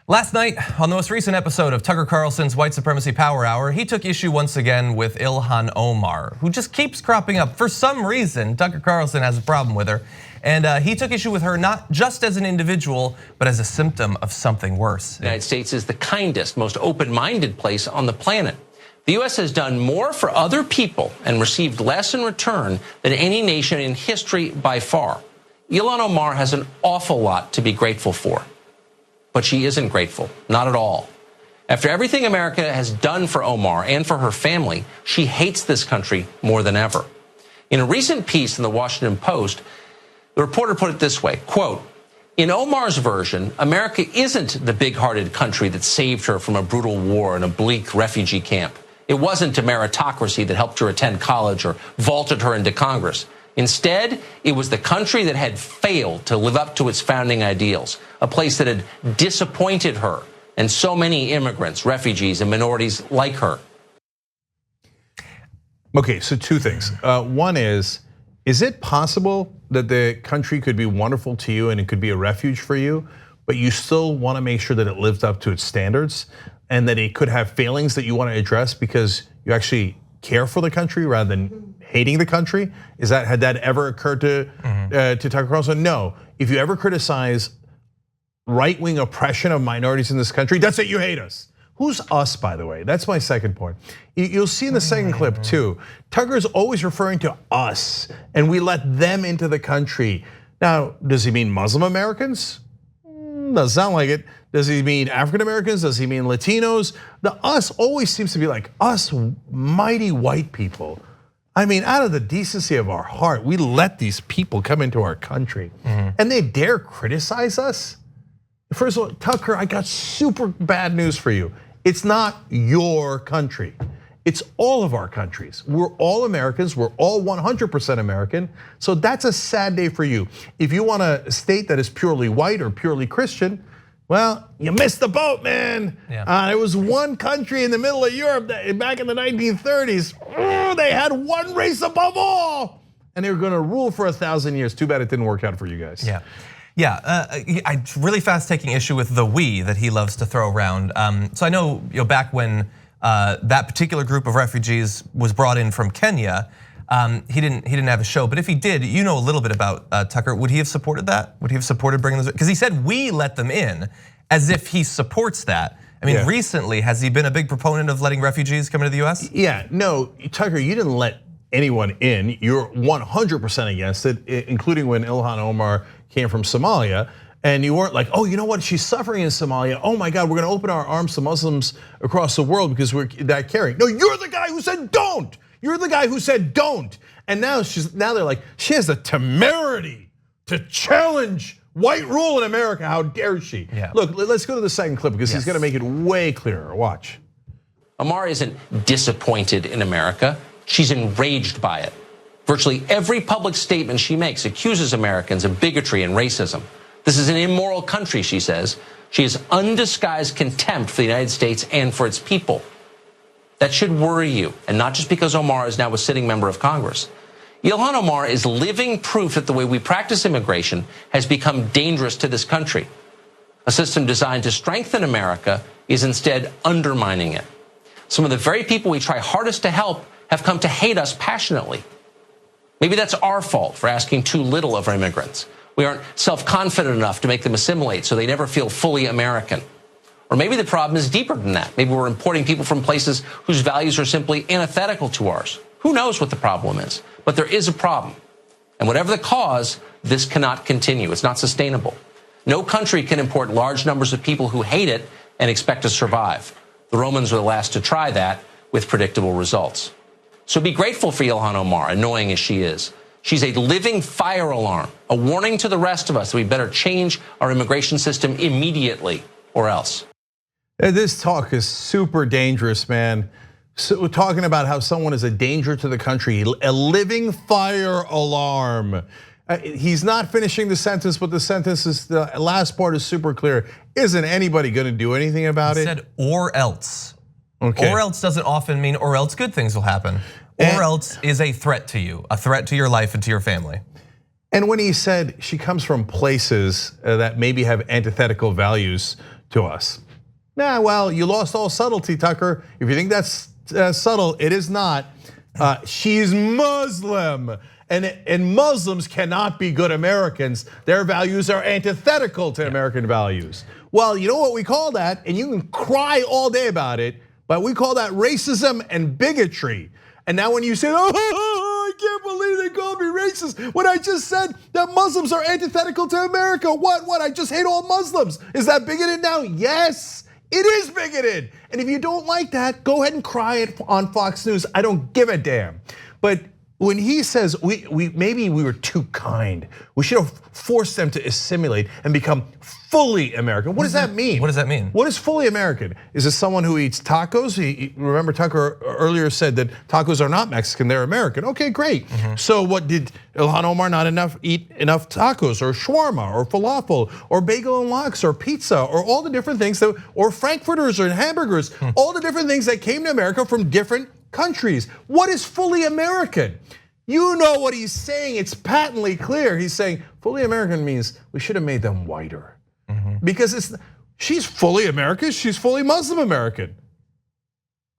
Last night, on the most recent episode of Tucker Carlson's White Supremacy Power Hour, he took issue once again with Ilhan Omar, who just keeps cropping up. For some reason, Tucker Carlson has a problem with her, and he took issue with her not just as an individual, but as a symptom of something worse. The United States is the kindest, most open-minded place on the planet. The US has done more for other people and received less in return than any nation in history by far. Ilhan Omar has an awful lot to be grateful for. But she isn't grateful, not at all. After everything America has done for Omar and for her family, she hates this country more than ever. In a recent piece in the Washington Post, the reporter put it this way, quote, "In Omar's version, America isn't the big-hearted country that saved her from a brutal war and a bleak refugee camp. It wasn't a meritocracy that helped her attend college or vaulted her into Congress. Instead, it was the country that had failed to live up to its founding ideals, a place that had disappointed her and so many immigrants, refugees, and minorities like her." Okay, so two things. One is it possible that the country could be wonderful to you and it could be a refuge for you, but you still want to make sure that it lives up to its standards and that it could have failings that you want to address because you actually care for the country rather than hating the country? Had that ever occurred to Tucker Carlson? No. If you ever criticize right-wing oppression of minorities in this country, that's it, you hate us. Who's us, by the way? That's my second point. You'll see in the second clip too, Tucker's always referring to us and we let them into the country. Now, does he mean Muslim Americans? Doesn't sound like it. Does he mean African Americans? Does he mean Latinos? The us always seems to be like us mighty white people. I mean, out of the decency of our heart, we let these people come into our country and they dare criticize us. First of all, Tucker, I got super bad news for you. It's not your country. It's all of our countries. We're all Americans. We're all 100% American. So that's a sad day for you. If you want a state that is purely white or purely Christian, well, you missed the boat, man. Yeah. There was one country in the middle of Europe that back in the 1930s, they had one race above all, and they were going to rule for 1,000 years. Too bad it didn't work out for you guys. I'm really fast taking issue with the "we" that he loves to throw around. So I know, back when that particular group of refugees was brought in from Kenya, he didn't have a show. But if he did, you know a little bit about Tucker. Would he have supported that? Would he have supported bringing those? Because he said we let them in, as if he supports that. I mean, recently, has he been a big proponent of letting refugees come into the US? Yeah, no, Tucker, you didn't let anyone in. You're 100% against it, including when Ilhan Omar came from Somalia. And you weren't like, oh, you know what? She's suffering in Somalia. Oh my God, we're going to open our arms to Muslims across the world because we're that caring. No, you're the guy who said don't. You're the guy who said don't. And now they're like, she has the temerity to challenge white rule in America. How dare she? Yeah. Look, let's go to the second clip because he's going to make it way clearer. Watch. Omar isn't disappointed in America. She's enraged by it. Virtually every public statement she makes accuses Americans of bigotry and racism. This is an immoral country, she says. She has undisguised contempt for the United States and for its people. That should worry you, and not just because Omar is now a sitting member of Congress. Ilhan Omar is living proof that the way we practice immigration has become dangerous to this country. A system designed to strengthen America is instead undermining it. Some of the very people we try hardest to help have come to hate us passionately. Maybe that's our fault for asking too little of our immigrants. We aren't self-confident enough to make them assimilate so they never feel fully American. Or maybe the problem is deeper than that. Maybe we're importing people from places whose values are simply antithetical to ours. Who knows what the problem is? But there is a problem. And whatever the cause, this cannot continue. It's not sustainable. No country can import large numbers of people who hate it and expect to survive. The Romans were the last to try that with predictable results. So be grateful for Ilhan Omar, annoying as she is. She's a living fire alarm, a warning to the rest of us that we better change our immigration system immediately or else. This talk is super dangerous, man. So we're talking about how someone is a danger to the country, a living fire alarm. He's not finishing the sentence, but the sentence is, the last part is super clear. Isn't anybody gonna do anything about it? He said, or else. Okay. Or else doesn't often mean, or else good things will happen. Or else is a threat to you, a threat to your life and to your family. And when he said she comes from places that maybe have antithetical values to us. Nah, well, you lost all subtlety, Tucker. If you think that's subtle, it is not. She's Muslim, and Muslims cannot be good Americans. Their values are antithetical to American values. Well, you know what we call that, and you can cry all day about it, but we call that racism and bigotry. And now when you say, oh, I can't believe they called me racist when I just said that Muslims are antithetical to America. What? I just hate all Muslims. Is that bigoted now? Yes, it is bigoted. And if you don't like that, go ahead and cry it on Fox News. I don't give a damn. But when he says maybe we were too kind, we should have forced them to assimilate and become fully American. What does that mean? What does that mean? What is fully American? Is it someone who eats tacos? Remember Tucker earlier said that tacos are not Mexican, they're American. Okay, great. So what, did Ilhan Omar not eat enough tacos or shawarma or falafel or bagel and lox or pizza or all the different things or frankfurters or hamburgers, all the different things that came to America from different countries? What is fully American? You know what he's saying, it's patently clear. He's saying fully American means we should have made them whiter. Because she's fully American, she's fully Muslim American.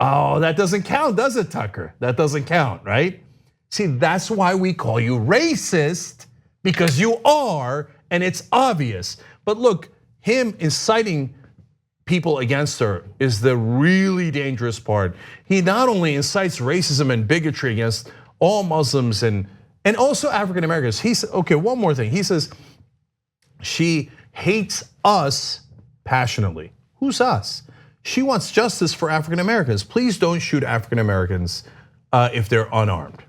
Oh, that doesn't count, does it, Tucker? That doesn't count, right? See, that's why we call you racist, because you are, and it's obvious. But look, him inciting people against her is the really dangerous part. He not only incites racism and bigotry against all Muslims and also African Americans. He said, okay, one more thing. He says she hates us passionately. Who's us? She wants justice for African Americans. Please don't shoot African Americans if they're unarmed.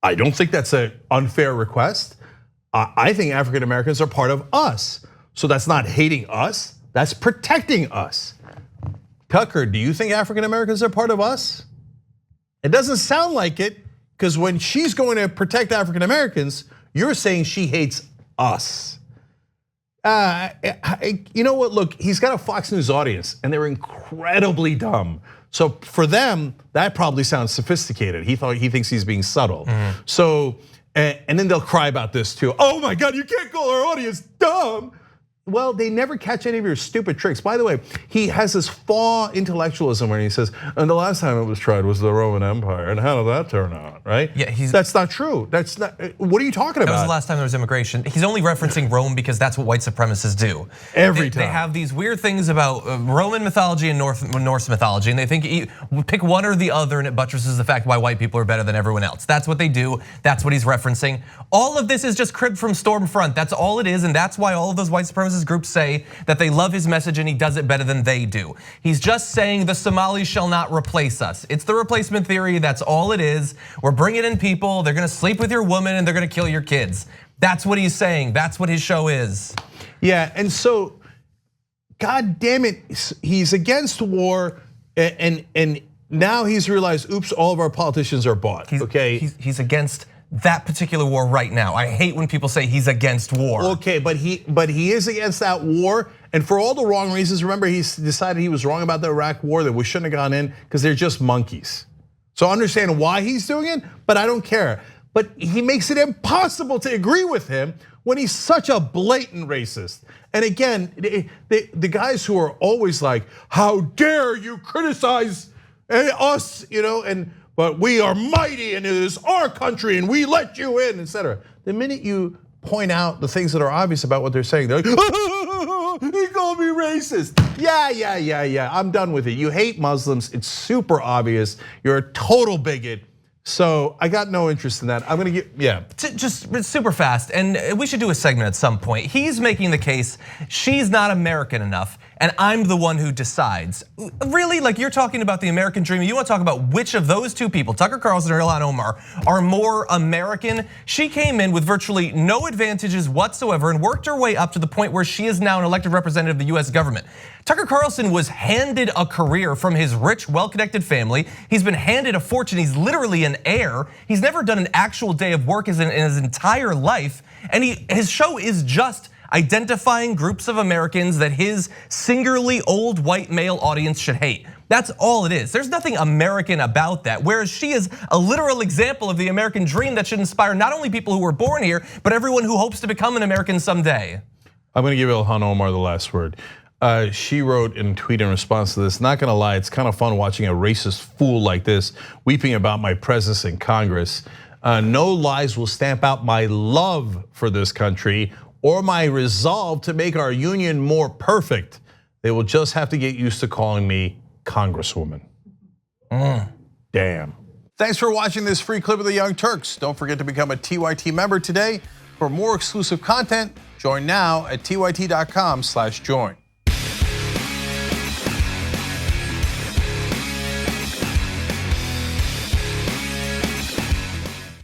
I don't think that's an unfair request. I think African Americans are part of us. So that's not hating us, that's protecting us. Tucker, do you think African Americans are part of us? It doesn't sound like it, because when she's going to protect African Americans, you're saying she hates us. You know what, look, he's got a Fox News audience and they're incredibly dumb. So for them, that probably sounds sophisticated. He thinks he's being subtle. So, and then they'll cry about this too. Oh my God, you can't call our audience dumb. Well, they never catch any of your stupid tricks. By the way, he has this faux intellectualism where he says, and the last time it was tried was the Roman Empire, and how did that turn out, right? Yeah, that's not true. That's not, what are you talking about? That was the last time there was immigration. He's only referencing Rome because that's what white supremacists do. Every time. They have these weird things about Roman mythology and Norse mythology, and they think pick one or the other and it buttresses the fact why white people are better than everyone else. That's what they do, that's what he's referencing. All of this is just cribbed from Stormfront, that's all it is, and that's why all of those white supremacist groups say that they love his message and he does it better than they do. He's just saying the Somalis shall not replace us. It's the replacement theory, that's all it is. We're bringing in people, they're gonna sleep with your woman and they're gonna kill your kids. That's what he's saying, that's what his show is. Yeah, and so, God damn it, he's against war and now he's realized, oops, all of our politicians are bought, okay? He's against that particular war right now. I hate when people say he's against war. Okay, but he is against that war, and for all the wrong reasons. Remember, he decided he was wrong about the Iraq war, that we shouldn't have gone in because they're just monkeys. So I understand why he's doing it, but I don't care. But he makes it impossible to agree with him when he's such a blatant racist. And again, the guys who are always like, how dare you criticize us, but we are mighty and it is our country and we let you in, etc. The minute you point out the things that are obvious about what they're saying, they're like, he called me racist. Yeah, I'm done with it. You hate Muslims, it's super obvious. You're a total bigot. So I got no interest in that. I'm gonna get, Just super fast, and we should do a segment at some point. He's making the case, she's not American enough, and I'm the one who decides. Really, like you're talking about the American dream, you wanna talk about which of those two people, Tucker Carlson or Ilhan Omar, are more American? She came in with virtually no advantages whatsoever and worked her way up to the point where she is now an elected representative of the US government. Tucker Carlson was handed a career from his rich, well-connected family. He's been handed a fortune, he's literally an heir. He's never done an actual day of work in his entire life. And his show is just identifying groups of Americans that his singularly old white male audience should hate. That's all it is. There's nothing American about that. Whereas she is a literal example of the American dream that should inspire not only people who were born here, but everyone who hopes to become an American someday. I'm gonna give Ilhan Omar the last word. She wrote in a tweet in response to this, not gonna lie, it's kind of fun watching a racist fool like this weeping about my presence in Congress. No lies will stamp out my love for this country or my resolve to make our union more perfect. They will just have to get used to calling me congresswoman. Damn. Thanks for watching this free clip of the Young Turks. Don't forget to become a TYT member today. For more exclusive content, join now at tyt.com/join.